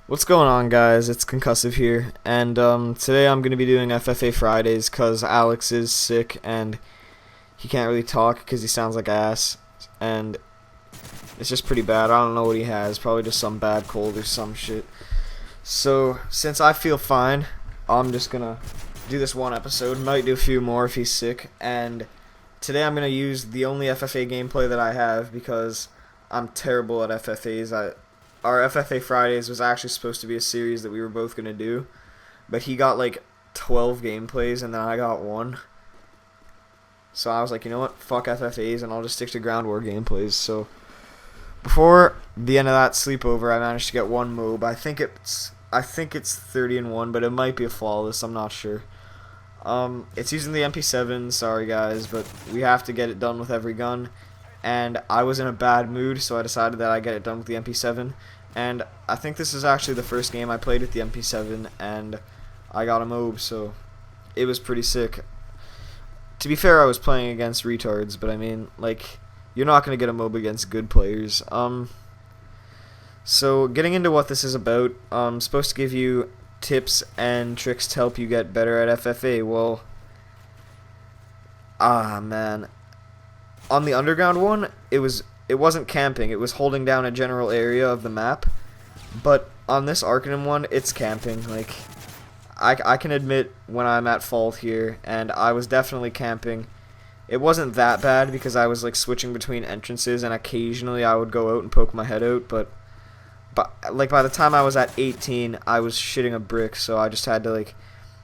What's going on, guys? It's Concussive here, and today I'm going to be doing FFA Fridays because Alex is sick and he can't really talk because he sounds like ass, and it's just pretty bad. I don't know what he has, probably just some bad cold or some shit. So, since I feel fine, I'm just going to do this one episode, might do a few more if he's sick, and today I'm going to use the only FFA gameplay that I have because I'm terrible at FFAs. Our FFA Fridays was actually supposed to be a series that we were both going to do, but he got like 12 gameplays and then I got one. So I was like, you know what, fuck FFAs and I'll just stick to ground war gameplays. So before the end of that sleepover, I managed to get one MOAB. I think it's 30-1, but it might be a flawless, I'm not sure. It's using the MP7, sorry guys, but we have to get it done with every gun. And I was in a bad mood, so I decided that I'd get it done with the MP7. And I think this is actually the first game I played with the MP7, and I got a MOAB, so it was pretty sick. To be fair, I was playing against retards, but I mean, like, you're not going to get a MOAB against good players. So getting into what this is about, I'm supposed to give you tips and tricks to help you get better at FFA. Well, man. On the underground one, it wasn't camping, it was holding down a general area of the map. But on this Arcanum one, it's camping. Like, I can admit when I'm at fault here, and I was definitely camping. It wasn't that bad because I was like switching between entrances, and occasionally I would go out and poke my head out. But like by the time I was at 18, I was shitting a brick, so I just had to like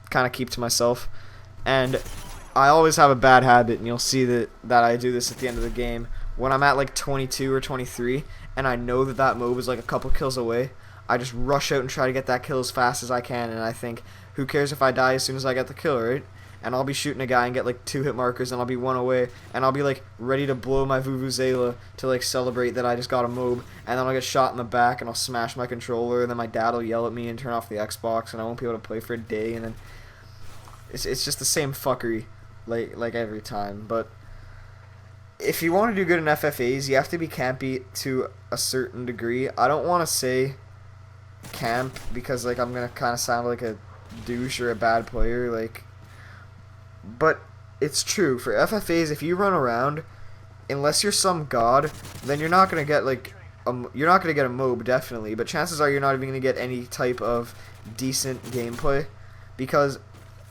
kind of keep to myself. And I always have a bad habit, and you'll see that I do this at the end of the game. When I'm at like 22 or 23, and I know that MOAB is like a couple kills away, I just rush out and try to get that kill as fast as I can, and I think, who cares if I die as soon as I get the kill, right? And I'll be shooting a guy and get like 2 hit markers, and I'll be 1 away, and I'll be like ready to blow my Vuvuzela to like celebrate that I just got a MOAB, and then I'll get shot in the back, and I'll smash my controller, and then my dad will yell at me and turn off the Xbox, and I won't be able to play for a day, and then it's just the same fuckery. Like every time. But if you want to do good in FFAs, you have to be campy to a certain degree. I don't want to say camp because like I'm gonna kind of sound like a douche or a bad player, like, but it's true. For FFAs, if you run around, unless you're some god, then you're not gonna get like you're not gonna get a MOAB, definitely, but chances are you're not even gonna get any type of decent gameplay, because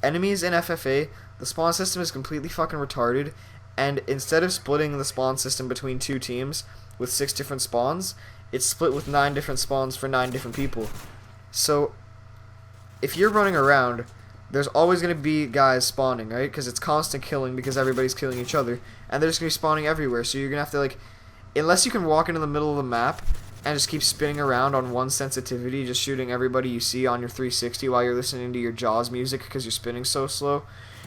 enemies in FFA, the spawn system is completely fucking retarded, and instead of splitting the spawn system between 2 teams with 6 different spawns, it's split with 9 different spawns for 9 different people. So if you're running around, there's always going to be guys spawning, right? Because it's constant killing because everybody's killing each other, and they're just going to be spawning everywhere, so you're going to have to, like, unless you can walk into the middle of the map and just keep spinning around on one sensitivity, just shooting everybody you see on your 360 while you're listening to your Jaws music because you're spinning so slow,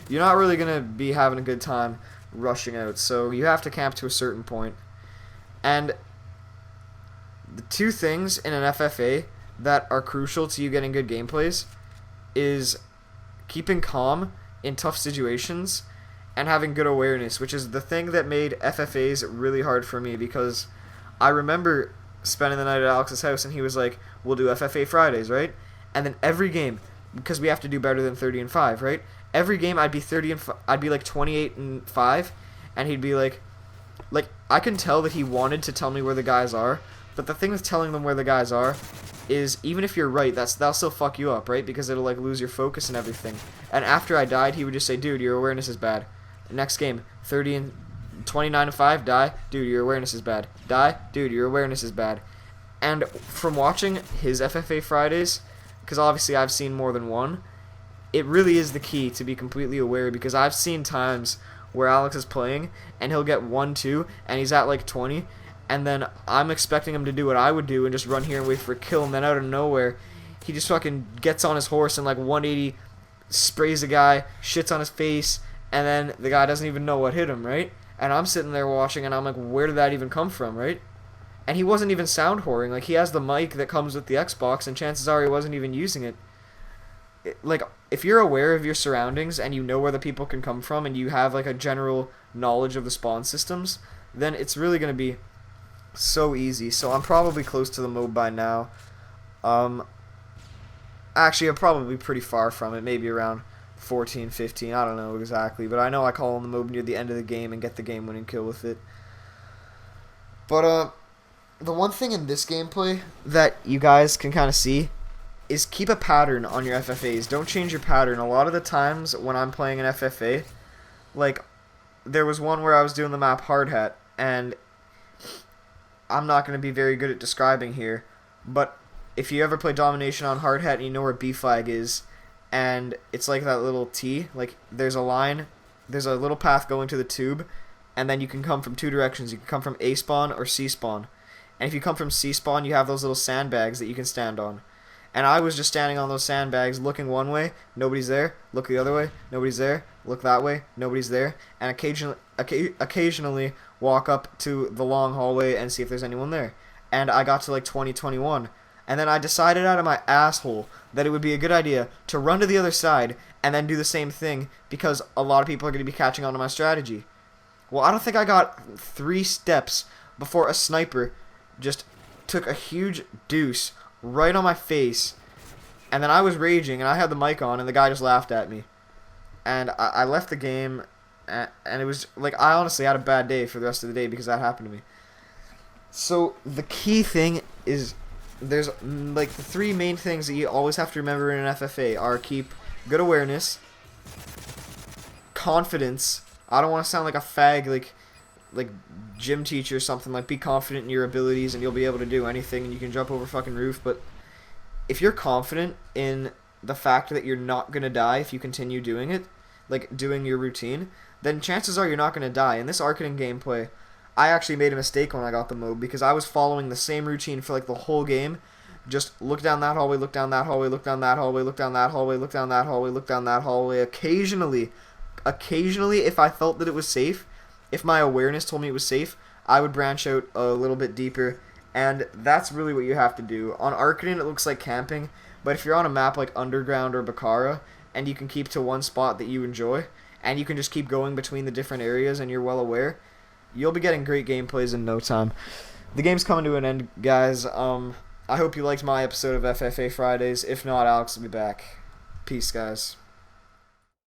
you're not really going to be having a good time rushing out. So you have to camp to a certain point. And the 2 things in an FFA that are crucial to you getting good gameplays is keeping calm in tough situations and having good awareness, which is the thing that made FFAs really hard for me, because I remember spending the night at Alex's house and he was like, we'll do FFA Fridays, right? And then every game, because we have to do better than 30-5, right? Every game I'd be I'd be like 28-5, and he'd be like I can tell that he wanted to tell me where the guys are, but the thing with telling them where the guys are is, even if you're right, that'll still fuck you up, right? Because it'll like lose your focus and everything. And after I died, he would just say, dude, your awareness is bad. Next game, 29-5, die, dude, your awareness is bad. Die, dude, your awareness is bad. And from watching his FFA Fridays, because obviously I've seen more than one, it really is the key to be completely aware, because I've seen times where Alex is playing and he'll get 1-2 and he's at like 20, and then I'm expecting him to do what I would do and just run here and wait for a kill, and then out of nowhere he just fucking gets on his horse and like 180 sprays a guy, shits on his face, and then the guy doesn't even know what hit him, right? And I'm sitting there watching and I'm like, where did that even come from, right? And he wasn't even sound whoring. Like, he has the mic that comes with the Xbox, and chances are he wasn't even using it. Like, if you're aware of your surroundings and you know where the people can come from and you have like a general knowledge of the spawn systems, then it's really going to be so easy. So I'm probably close to the MOAB by now. Actually, I'm probably pretty far from it, maybe around 14, 15, I don't know exactly, but I know I call on the MOAB near the end of the game and get the game-winning kill with it. But, the one thing in this gameplay that you guys can kind of see is keep a pattern on your FFAs. Don't change your pattern. A lot of the times when I'm playing an FFA, like, there was one where I was doing the map Hard Hat, and I'm not going to be very good at describing here, but if you ever play Domination on Hard Hat and you know where B flag is, and it's like that little T, like there's a line, there's a little path going to the tube, and then you can come from two directions. You can come from A spawn or C spawn. And if you come from C spawn, you have those little sandbags that you can stand on. And I was just standing on those sandbags looking one way, nobody's there, look the other way, nobody's there, look that way, nobody's there, and occasionally walk up to the long hallway and see if there's anyone there. And I got to like 2021. And then I decided out of my asshole that it would be a good idea to run to the other side and then do the same thing because a lot of people are going to be catching on to my strategy. Well, I don't think I got 3 steps before a sniper just took a huge deuce right on my face. And then I was raging and I had the mic on and the guy just laughed at me. And I left the game and it was like I honestly had a bad day for the rest of the day because that happened to me. So the key thing is there's like the 3 main things that you always have to remember in an FFA are keep good awareness, confidence. I don't want to sound like a fag like gym teacher or something, like be confident in your abilities and you'll be able to do anything and you can jump over fucking roof, but if you're confident in the fact that you're not going to die if you continue doing it, like doing your routine, then chances are you're not going to die. In this Arcanine gameplay, I actually made a mistake when I got the MOAB because I was following the same routine for like the whole game. Just look down that hallway, look down that hallway, look down that hallway, look down that hallway, look down that hallway, look down that hallway. Occasionally, if I felt that it was safe, if my awareness told me it was safe, I would branch out a little bit deeper. And that's really what you have to do. On Arcanine, it looks like camping, but if you're on a map like Underground or Bakara, and you can keep to one spot that you enjoy, and you can just keep going between the different areas and you're well aware, you'll be getting great gameplays in no time. The game's coming to an end, guys. I hope you liked my episode of FFA Fridays. If not, Alex will be back. Peace, guys.